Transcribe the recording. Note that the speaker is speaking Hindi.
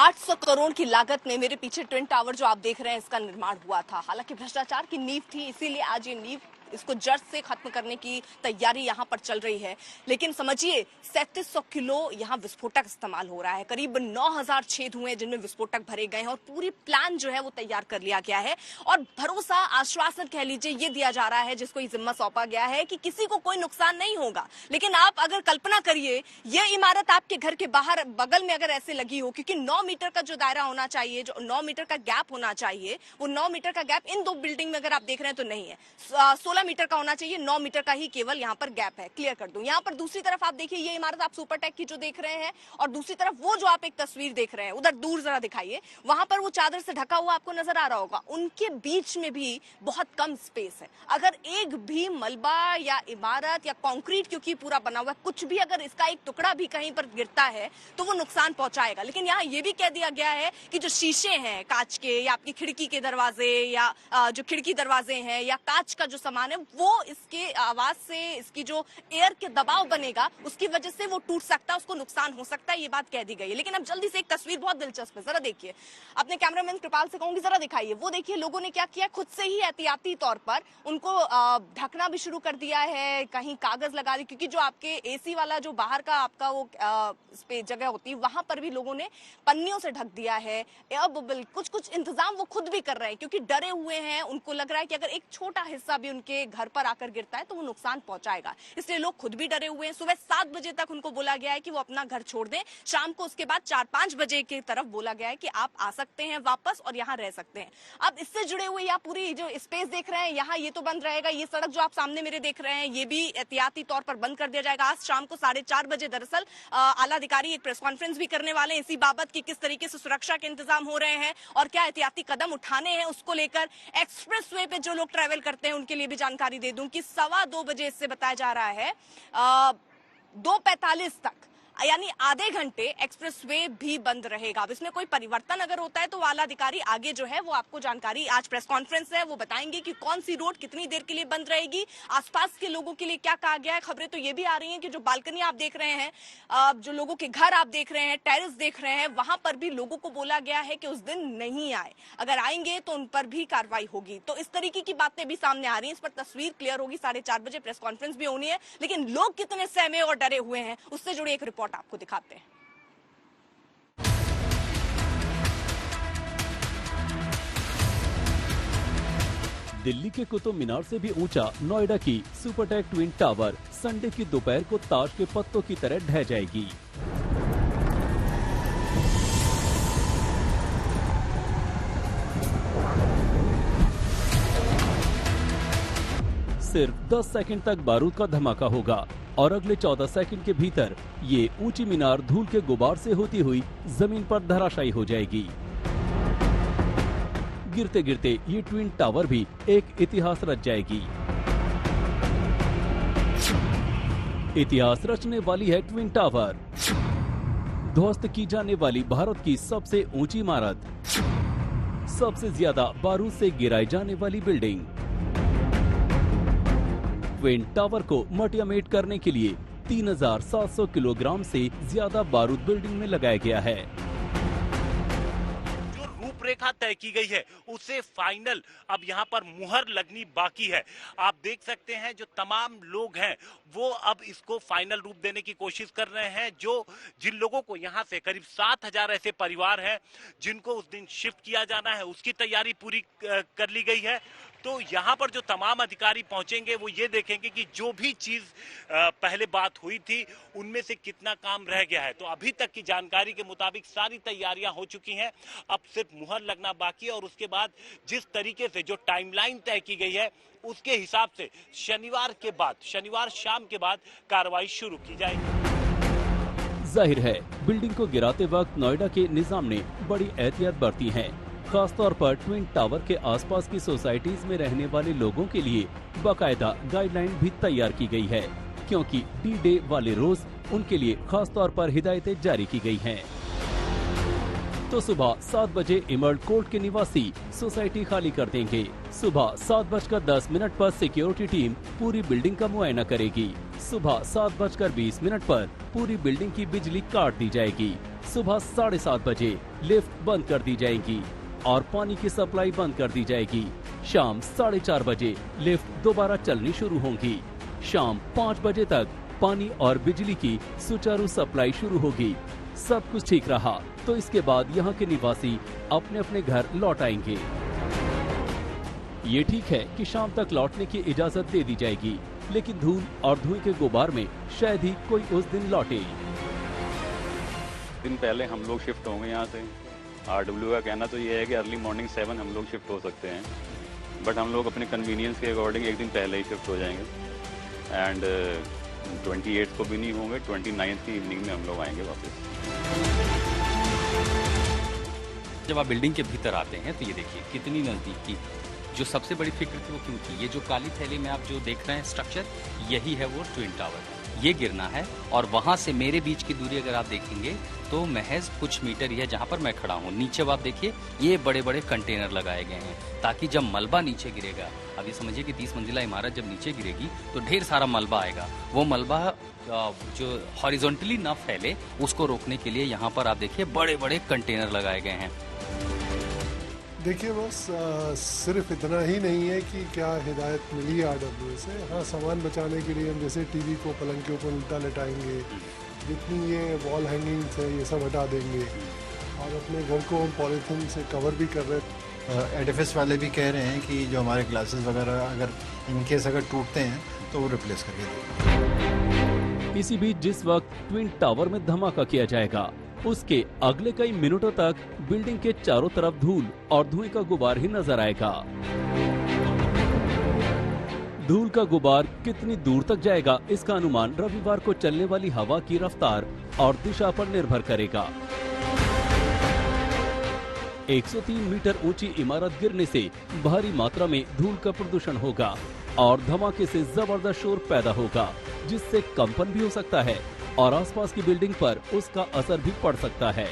800 करोड़ की लागत में मेरे पीछे ट्विन टावर जो आप देख रहे हैं इसका निर्माण हुआ था। हालांकि भ्रष्टाचार की नींव थी, इसीलिए आज ये नींव इसको जड़ से खत्म करने की तैयारी यहाँ पर चल रही है। लेकिन समझिए 3700 किलो यहाँ विस्फोटक इस्तेमाल हो रहा है। करीब 9000 छेद हुए हैं जिनमें विस्फोटक भरे गए हैं और पूरी प्लान जो है वो तैयार कर लिया गया है और भरोसा आश्वासन कह लीजिए ये दिया जा रहा है, जिसको ये जिम्मा सौंपा गया है कि किसी को कोई नुकसान नहीं होगा। लेकिन आप अगर कल्पना करिए ये इमारत आपके घर के बाहर बगल में अगर ऐसे लगी हो, क्योंकि 9 मीटर का जो दायरा होना चाहिए, जो 9 मीटर का गैप होना चाहिए, वो 9 मीटर का गैप इन दो बिल्डिंग में अगर आप देख रहे हैं तो नहीं है। 16 मीटर का होना चाहिए, 9 मीटर का ही केवल यहाँ पर गैप है। क्लियर कर दूं। यहाँ पर दूसरी तरफ आप देखिए ये इमारत आप सुपरटेक की जो देख रहे हैं और दूसरी तरफ वो जो आप एक तस्वीर देख रहे हैं उधर दूर जरा दिखाइए, वहां पर वो चादर से ढका हुआ आपको नजर आ रहा होगा। उनके बीच में भी बहुत कम स्पेस है। अगर एक भी मलबा या इमारत या कंक्रीट, क्योंकि पूरा बना हुआ है, कुछ भी अगर इसका एक टुकड़ा भी कहीं पर गिरता है तो वो नुकसान पहुंचाएगा। लेकिन यहाँ ये भी कह दिया गया है कि जो शीशे हैं कांच के या आपकी खिड़की के दरवाजे या जो खिड़की दरवाजे हैं या कांच का जो सामान है वो इसके आवाज से, इसकी जो एयर के दबाव बनेगा उसकी वजह से वो टूट सकता है, उसको नुकसान हो सकता है, ये बात कह दी गई है। लेकिन अब जल्दी से एक तस्वीर बहुत दिलचस्प है, जरा देखिए। अपने कैमरामैन कृपाल से कहूंगी जरा दिखाइए। वो देखिए लोगों ने क्या किया, खुद से ही एहतियाती तौर पर उनको ढकना भी शुरू कर दिया है, कहीं कागज लगा दी, क्योंकि जो आपके एसी वाला जो बाहर का आपका वो जगह होती है वहां पर भी लोगों ने पन्नियों से ढक दिया है। एयर बबल कुछ इंतजाम वो खुद भी कर रहे हैं, क्योंकि डरे हुए हैं। उनको लग रहा है कि अगर एक छोटा हिस्सा भी उनके घर पर आकर गिरता है तो वो नुकसान पहुंचाएगा, इसलिए लोग खुद भी डरे हुए हैं। सुबह 7 बजे तक उनको बोला गया है कि वो अपना घर छोड़ दें। शाम को उसके बाद 4-5 बजे की तरफ बोला गया है कि आप आ सकते हैं वापस और यहाँ रह सकते हैं। अब इससे जुड़े हुए या पूरी जो स्पेस देख रहे हैं यहाँ ये तो बंद रहेगा। ये सड़क जो आप सामने मेरे देख रहे हैं ये भी एहतियाती तौर पर बंद कर दिया जाएगा। आज शाम को 4:30 बजे दरअसल आला अधिकारी एक प्रेस कॉन्फ्रेंस भी करने वाले हैं इसी बाबत की किस तरीके से सुरक्षा के इंतजाम हो रहे हैं और क्या एहतियाती कदम उठाने हैं उसको लेकर। एक्सप्रेस वे पे जो लोग ट्रैवल करते हैं उनके लिए भी जानकारी दे दूं कि 2:15 बजे इससे बताया जा रहा है 2:45 तक, यानी आधे घंटे एक्सप्रेस वे भी बंद रहेगा। अब इसमें कोई परिवर्तन अगर होता है तो आला अधिकारी आगे जो है वो आपको जानकारी, आज प्रेस कॉन्फ्रेंस है वो बताएंगे कि कौन सी रोड कितनी देर के लिए बंद रहेगी, आसपास के लोगों के लिए क्या कहा गया है। खबरें तो ये भी आ रही हैं कि जो बालकनी आप देख रहे हैं, जो लोगों के घर आप देख रहे हैं, टेरेस देख रहे हैं, वहां पर भी लोगों को बोला गया है कि उस दिन नहीं आए, अगर आएंगे तो उन पर भी कार्रवाई होगी। तो इस तरीके की बातें भी सामने आ रही हैं। इस पर तस्वीर क्लियर होगी, 4:30 बजे प्रेस कॉन्फ्रेंस भी होनी है। लेकिन लोग कितने सहमे और डरे हुए हैं उससे जुड़ी एक रिपोर्ट आपको दिखाते हैं। दिल्ली के कुतुब मीनार से भी ऊंचा नोएडा की सुपरटेक ट्विन टावर संडे की दोपहर को ताश के पत्तों की तरह ढह जाएगी। सिर्फ 10 सेकंड तक बारूद का धमाका होगा और अगले 14 सेकंड के भीतर ये ऊंची मीनार धूल के गुबार से होती हुई जमीन पर धराशायी हो जाएगी। गिरते गिरते ये ट्विन टावर भी एक इतिहास रच जाएगी। इतिहास रचने वाली है ट्विन टावर, ध्वस्त की जाने वाली भारत की सबसे ऊंची इमारत, सबसे ज्यादा बारूद से गिराई जाने वाली बिल्डिंग। ट्विन टावर को मटियामेट करने के लिए 3700 किलोग्राम से ज्यादा बारूद बिल्डिंग में लगाया गया है। रूपरेखा तय की गई है उसे फाइनल अब यहाँ पर मुहर लगनी बाकी है। आप देख सकते हैं जो तमाम लोग हैं वो अब इसको फाइनल रूप देने की कोशिश कर रहे हैं। जिन लोगों को यहाँ से करीब 7000 ऐसे परिवार हैं जिनको उस दिन शिफ्ट किया जाना है, उसकी तैयारी पूरी कर ली गई है। तो यहाँ पर जो तमाम अधिकारी पहुंचेंगे वो ये देखेंगे कि जो भी चीज पहले बात हुई थी उनमें से कितना काम रह गया है। तो अभी तक की जानकारी के मुताबिक सारी तैयारियां हो चुकी हैं, अब सिर्फ मुहर लगना बाकी है और उसके बाद जिस तरीके से जो टाइमलाइन तय की गई है उसके हिसाब से शनिवार शाम के बाद कार्रवाई शुरू की जाएगी। जाहिर है बिल्डिंग को गिराते वक्त नोएडा के निजाम ने बड़ी एहतियात बरती है। खासतौर पर ट्विन टावर के आसपास की सोसाइटीज में रहने वाले लोगों के लिए बाकायदा गाइडलाइन भी तैयार की गई है, क्योंकि डी-डे वाले रोज उनके लिए खासतौर पर हिदायतें जारी की गई हैं। तो सुबह 7 बजे इमर्ल्ड कोर्ट के निवासी सोसाइटी खाली कर देंगे। सुबह 7:10 पर सिक्योरिटी टीम पूरी बिल्डिंग का मुआयना करेगी। सुबह 7:20 पर पूरी बिल्डिंग की बिजली काट दी जाएगी। सुबह 7:30 बजे लिफ्ट बंद कर दी जाएगी और पानी की सप्लाई बंद कर दी जाएगी। शाम 4:30 बजे लिफ्ट दोबारा चलनी शुरू होंगी। शाम 5 बजे तक पानी और बिजली की सुचारू सप्लाई शुरू होगी। सब कुछ ठीक रहा तो इसके बाद यहाँ के निवासी अपने अपने घर लौट आएंगे। ये ठीक है कि शाम तक लौटने की इजाजत दे दी जाएगी, लेकिन धूल और धुएं के गुबार में शायद ही कोई उस दिन लौटे। दिन पहले हम लोग शिफ्ट होंगे यहाँ से। RW का कहना तो ये है कि अर्ली मॉर्निंग 7 हम लोग शिफ्ट हो सकते हैं, बट हम लोग अपने कन्वीनियंस के अकॉर्डिंग एक दिन पहले ही शिफ्ट हो जाएंगे। एंड 28 को भी नहीं होंगे, 29 की इवनिंग में हम लोग आएंगे वापस। जब आप बिल्डिंग के भीतर आते हैं तो ये देखिए कितनी नज़दीकी। जो सबसे बड़ी फिक्र थी वो क्यों थी? ये जो काली थैली में आप जो देख रहे हैं स्ट्रक्चर, यही है वो ट्विन टावर। ये गिरना है और वहाँ से मेरे बीच की दूरी अगर आप देखेंगे तो महज कुछ मीटर ही है जहाँ पर मैं खड़ा हूँ। नीचे आप देखिए ये बड़े बड़े कंटेनर लगाए गए हैं ताकि जब मलबा नीचे गिरेगा, अब ये समझिए कि 30 मंजिला इमारत जब नीचे गिरेगी तो ढेर सारा मलबा आएगा। वो मलबा जो हॉरिजॉन्टली ना फैले उसको रोकने के लिए यहाँ पर आप देखिए बड़े बड़े कंटेनर लगाए गए हैं। देखिए बस सिर्फ इतना ही नहीं है कि क्या हिदायत मिली है RW से। हाँ, सामान बचाने के लिए हम जैसे टीवी को पलंग के ऊपर उल्टा लटाएंगे, जितनी ये वॉल हैंगिंग्स है ये सब हटा देंगे और अपने घर को हम पॉलीथीन से कवर भी कर रहे हैं। एडिफिस वाले भी कह रहे हैं कि जो हमारे ग्लासेस वगैरह अगर इनकेस अगर टूटते हैं तो वो रिप्लेस करके देंगे। इसी बीच जिस वक्त ट्विन टावर में धमाका किया जाएगा उसके अगले कई मिनटों तक बिल्डिंग के चारों तरफ धूल और धुएं का गुबार ही नजर आएगा। धूल का गुबार कितनी दूर तक जाएगा इसका अनुमान रविवार को चलने वाली हवा की रफ्तार और दिशा पर निर्भर करेगा। 103 मीटर ऊंची इमारत गिरने से भारी मात्रा में धूल का प्रदूषण होगा और धमाके से जबरदस्त शोर पैदा होगा, जिससे कंपन भी हो सकता है और आसपास की बिल्डिंग पर उसका असर भी पड़ सकता है।